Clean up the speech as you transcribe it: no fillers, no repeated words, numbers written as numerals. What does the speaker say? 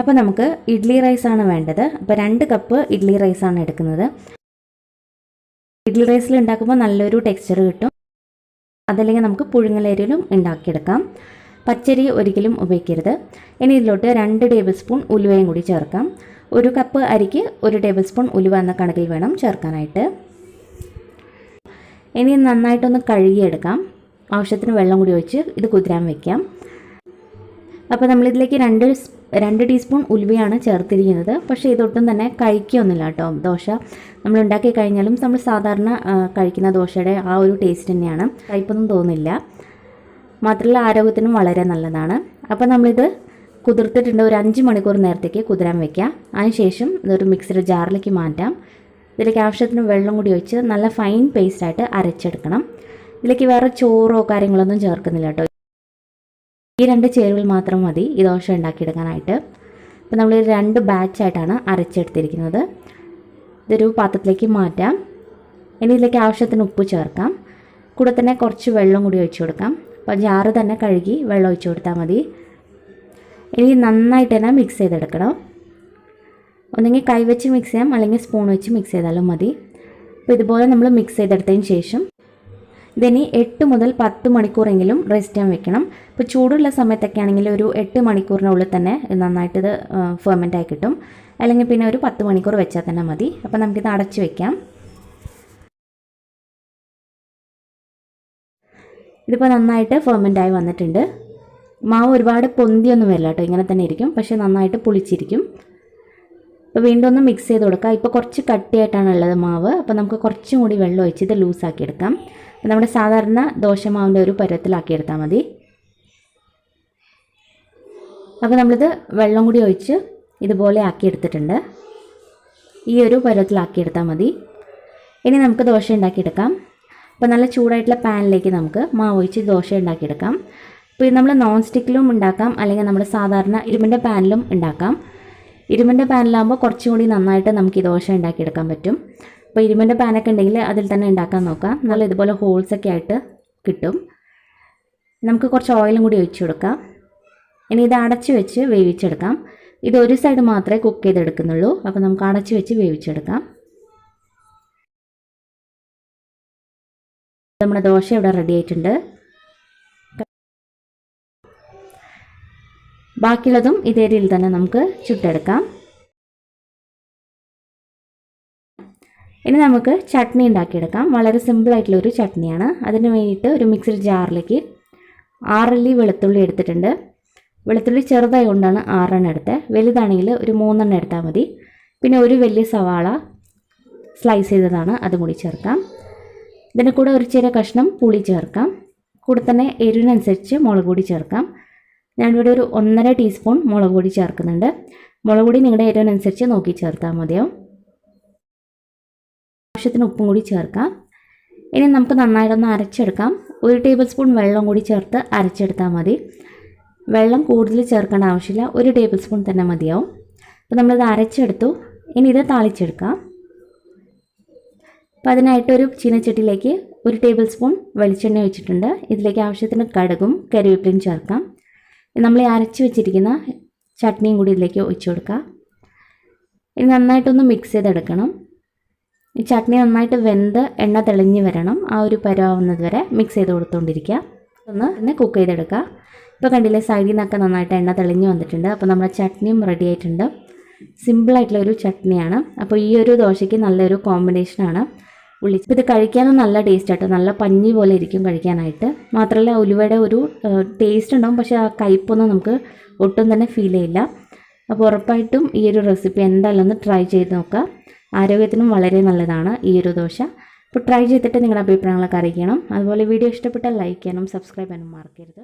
അപ്പോൾ നമുക്ക് ഇഡ്ഡലി റൈസാണ് വേണ്ടത്. അപ്പോൾ 2 കപ്പ് ഇഡ്ഡലി റൈസാണ് എടുക്കുന്നത്. ഇഡ്ഡലി റൈസിൽ ഉണ്ടാക്കുമ്പോൾ നല്ലൊരു ടെക്സ്ചർ കിട്ടും. അതല്ലെങ്കിൽ നമുക്ക് പുഴുങ്ങലരിയിലും ഉണ്ടാക്കിയെടുക്കാം. പച്ചരി ഒരിക്കലും ഉപയോഗിക്കരുത്. ഇനി ഇതിലോട്ട് 2 ടേബിൾ സ്പൂൺ ഉലുവയും കൂടി ചേർക്കാം. 1 കപ്പ് അരിക്ക് 1 ടേബിൾ സ്പൂൺ ഉലുവ എന്ന കണക്കിൽ വേണം ചേർക്കാനായിട്ട്. ഇനി നന്നായിട്ടൊന്ന് കഴുകിയെടുക്കാം. ആവശ്യത്തിന് വെള്ളം കൂടി ഒഴിച്ച് ഇത് കുതിരാൻ വയ്ക്കാം. അപ്പോൾ നമ്മളിതിലേക്ക് 2 ടീസ്പൂൺ ഉലുവയാണ് ചേർത്തിരിക്കുന്നത്. പക്ഷേ ഇതൊട്ടും തന്നെ കഴിക്കൊന്നുമില്ല കേട്ടോ. ദോശ നമ്മൾ ഉണ്ടാക്കി കഴിഞ്ഞാലും നമ്മൾ സാധാരണ കഴിക്കുന്ന ദോശയുടെ ആ ഒരു ടേസ്റ്റ് തന്നെയാണ്. കയ്പൊന്നും തോന്നില്ല. മാത്രമല്ല ആരോഗ്യത്തിനും വളരെ നല്ലതാണ്. അപ്പോൾ നമ്മളിത് കുതിർത്തിട്ടുണ്ട്. ഒരു 5 മണിക്കൂർ നേരത്തേക്ക് കുതിരാൻ വയ്ക്കാം. അതിനുശേഷം ഇതൊരു മിക്സിയുടെ ജാറിലേക്ക് മാറ്റാം. ഇതിലേക്ക് ആവശ്യത്തിന് വെള്ളം കൂടി ഒഴിച്ച് നല്ല ഫൈൻ പേസ്റ്റായിട്ട് അരച്ചെടുക്കണം. ഇതിലേക്ക് വേറെ ചോറോ കാര്യങ്ങളൊന്നും ചേർക്കുന്നില്ല കേട്ടോ. ഈ 2 ചേരുവകൾ മാത്രം മതി ഈ ദോശ ഉണ്ടാക്കിയെടുക്കാനായിട്ട്. അപ്പോൾ നമ്മൾ 2 ബാച്ചായിട്ടാണ് അരച്ചെടുത്തിരിക്കുന്നത്. ഇതൊരു പാത്രത്തിലേക്ക് മാറ്റാം. ഇനി ഇതിലേക്ക് ആവശ്യത്തിന് ഉപ്പ് ചേർക്കാം. കൂടെ തന്നെ കുറച്ച് വെള്ളം കൂടി ഒഴിച്ചു കൊടുക്കാം. അപ്പോൾ ജാറ് തന്നെ കഴുകി വെള്ളം ഒഴിച്ചു കൊടുത്താൽ മതി. ഇനി നന്നായിട്ട് തന്നെ മിക്സ് ചെയ്തെടുക്കണം. ഒന്നെങ്കിൽ കൈ വെച്ച് മിക്സ് ചെയ്യാം, അല്ലെങ്കിൽ സ്പൂൺ വെച്ച് മിക്സ് ചെയ്താലും മതി. അപ്പോൾ ഇതുപോലെ നമ്മൾ മിക്സ് ചെയ്തെടുത്തതിന് ശേഷം ഇതിനി 8 മുതൽ 10 മണിക്കൂറെങ്കിലും റെസ്റ്റ് ചെയ്യാൻ വെക്കണം. ഇപ്പോൾ ചൂടുള്ള സമയത്തൊക്കെ ആണെങ്കിൽ ഒരു 8 മണിക്കൂറിനുള്ളിൽ തന്നെ നന്നായിട്ട് ഇത് ഫെർമെൻ്റ് ആയി കിട്ടും. അല്ലെങ്കിൽ പിന്നെ ഒരു 10 മണിക്കൂർ വെച്ചാൽ തന്നെ മതി. അപ്പോൾ നമുക്കിത് അടച്ച് വയ്ക്കാം. ഇതിപ്പോൾ നന്നായിട്ട് ഫെർമെൻ്റ് ആയി വന്നിട്ടുണ്ട്. മാവ് ഒരുപാട് പൊന്തിയൊന്നും വരില്ല കേട്ടോ. ഇങ്ങനെ തന്നെ ഇരിക്കും. പക്ഷേ നന്നായിട്ട് പുളിച്ചിരിക്കും. അപ്പോൾ വീണ്ടും ഒന്ന് മിക്സ് ചെയ്ത് കൊടുക്കുക. ഇപ്പോൾ കുറച്ച് കട്ടിയായിട്ടാണ് ഉള്ളത് മാവ്. അപ്പോൾ നമുക്ക് കുറച്ചും കൂടി വെള്ളം ഒഴിച്ച് ഇത് ലൂസാക്കി എടുക്കാം. അപ്പോൾ നമ്മുടെ സാധാരണ ദോശമാവിൻ്റെ ഒരു പരുവത്തിലാക്കിയെടുത്താൽ മതി. അപ്പോൾ നമ്മളിത് വെള്ളം കൂടി ഒഴിച്ച് ഇതുപോലെ ആക്കിയെടുത്തിട്ടുണ്ട്. ഈ ഒരു പരുവത്തിലാക്കിയെടുത്താൽ മതി. ഇനി നമുക്ക് ദോശ ഉണ്ടാക്കിയെടുക്കാം. അപ്പോൾ നല്ല ചൂടായിട്ടുള്ള പാനിലേക്ക് നമുക്ക് മാവ് ഒഴിച്ച് ദോശ ഉണ്ടാക്കിയെടുക്കാം. ഇപ്പോൾ നമ്മൾ നോൺ സ്റ്റിക്കിലും ഉണ്ടാക്കാം, അല്ലെങ്കിൽ നമ്മൾ സാധാരണ ഇരുമ്പിൻ്റെ പാനിലും ഉണ്ടാക്കാം. ഇരുമ്പിൻ്റെ പാനിലാകുമ്പോൾ കുറച്ചും കൂടി നന്നായിട്ട് നമുക്ക് ഈ ദോശ ഉണ്ടാക്കിയെടുക്കാൻ പറ്റും. അപ്പോൾ ഇരുമ്പിൻ്റെ പാനൊക്കെ ഉണ്ടെങ്കിൽ അതിൽ തന്നെ ഉണ്ടാക്കാൻ നോക്കാം. നല്ല ഇതുപോലെ ഹോൾസൊക്കെ ആയിട്ട് കിട്ടും. നമുക്ക് കുറച്ച് ഓയിലും കൂടി ഒഴിച്ചു കൊടുക്കാം. ഇനി ഇത് അടച്ച് വെച്ച് വേവിച്ചെടുക്കാം. ഇത് ഒരു സൈഡ് മാത്രമേ കുക്ക് ചെയ്തെടുക്കുന്നുള്ളൂ. അപ്പോൾ നമുക്ക് അടച്ച് വെച്ച് വേവിച്ചെടുക്കാം. നമ്മുടെ ദോശ ഇവിടെ റെഡി ആയിട്ടുണ്ട്. ബാക്കിയുള്ളതും ഇതേ രീതിയിൽ തന്നെ നമുക്ക് ചുട്ടെടുക്കാം. ഇനി നമുക്ക് ചട്നി ഉണ്ടാക്കിയെടുക്കാം. വളരെ സിമ്പിളായിട്ടുള്ളൊരു ചട്നിയാണ്. അതിന് വേണ്ടിയിട്ട് ഒരു മിക്സിയുടെ ജാറിലേക്ക് 6 അല്ലി വെളുത്തുള്ളി എടുത്തിട്ടുണ്ട്. വെളുത്തുള്ളി ചെറുതായി കൊണ്ടാണ് 6 എണ്ണം എടുത്തത്. വലുതാണെങ്കിൽ ഒരു 3 എണ്ണം എടുത്താൽ മതി. പിന്നെ ഒരു വലിയ സവാള സ്ലൈസ് ചെയ്തതാണ്, അതും കൂടി ചേർക്കാം. ഇതിന് കൂടെ ഒരു ചെറിയ കഷ്ണം പുളി ചേർക്കാം. കൂടെ തന്നെ എരിവിനനുസരിച്ച് മുളക് പൊടി ചേർക്കാം. ഞാനിവിടെ ഒരു 1.5 ടീസ്പൂൺ മുളക് പൊടി ചേർക്കുന്നുണ്ട്. മുളക് പൊടി നിങ്ങളുടെ എരിവിനനുസരിച്ച് നോക്കി ചേർത്താൽ മതിയാവും. ആവശ്യത്തിന് ഉപ്പും കൂടി ചേർക്കാം. ഇനി നമുക്ക് നന്നായിട്ടൊന്ന് അരച്ചെടുക്കാം. 1 ടേബിൾ സ്പൂൺ വെള്ളം കൂടി ചേർത്ത് അരച്ചെടുത്താൽ മതി. വെള്ളം കൂടുതൽ ചേർക്കേണ്ട ആവശ്യമില്ല. 1 ടേബിൾ സ്പൂൺ തന്നെ മതിയാവും. അപ്പോൾ നമ്മളിത് അരച്ചെടുത്തു. ഇനി ഇത് താളിച്ചെടുക്കാം. അപ്പോൾ അതിനായിട്ടൊരു ചീനച്ചട്ടിയിലേക്ക് 1 ടേബിൾ സ്പൂൺ വെളിച്ചെണ്ണ ഒഴിച്ചിട്ടുണ്ട്. ഇതിലേക്ക് ആവശ്യത്തിന് കടുകും കരിവേപ്പിലയും ചേർക്കാം. നമ്മൾ അരച്ച് വെച്ചിരിക്കുന്ന ചട്നിയും കൂടി ഇതിലേക്ക് ഒഴിച്ചു കൊടുക്കുക. ഇത് നന്നായിട്ടൊന്ന് മിക്സ് ചെയ്തെടുക്കണം. ഈ ചട്നി നന്നായിട്ട് വെന്ത് എണ്ണ തെളിഞ്ഞ് വരണം. ആ ഒരു പരുവാവുന്നത് വരെ മിക്സ് ചെയ്ത് കൊടുത്തുകൊണ്ടിരിക്കുക. ഒന്ന് കുക്ക് ചെയ്തെടുക്കുക. ഇപ്പോൾ കണ്ടില്ലേ, സൈഡിൽ നിന്നൊക്കെ നന്നായിട്ട് എണ്ണ തെളിഞ്ഞ് വന്നിട്ടുണ്ട്. അപ്പോൾ നമ്മുടെ ചട്നിയും റെഡി ആയിട്ടുണ്ട്. സിമ്പിളായിട്ടുള്ളൊരു ചട്നിയാണ്. അപ്പോൾ ഈ ഒരു ദോശയ്ക്ക് നല്ലൊരു കോമ്പിനേഷനാണ് ഉള്ളി. ഇപ്പോൾ ഇത് കഴിക്കാനും നല്ല ടേസ്റ്റ് ആട്ടോ. നല്ല പഞ്ഞി പോലെ ഇരിക്കും കഴിക്കാനായിട്ട്. മാത്രമല്ല ഉലുവയുടെ ഒരു ടേസ്റ്റ് ഉണ്ടാവും, പക്ഷേ ആ കയ്പൊന്നും നമുക്ക് ഒട്ടും തന്നെ ഫീൽ ചെയ്യില്ല. അപ്പോൾ ഉറപ്പായിട്ടും ഈ ഒരു റെസിപ്പി എന്തായാലും ഒന്ന് ട്രൈ ചെയ്ത് നോക്കുക. ആരോഗ്യത്തിനും വളരെ നല്ലതാണ് ഈ ഒരു ദോശ. അപ്പോൾ ട്രൈ ചെയ്തിട്ട് നിങ്ങളുടെ അഭിപ്രായങ്ങളൊക്കെ അറിയിക്കണം. അതുപോലെ വീഡിയോ ഇഷ്ടപ്പെട്ടാൽ ലൈക്ക് ചെയ്യാനും സബ്സ്ക്രൈബ് ചെയ്യാനും മറക്കരുത്.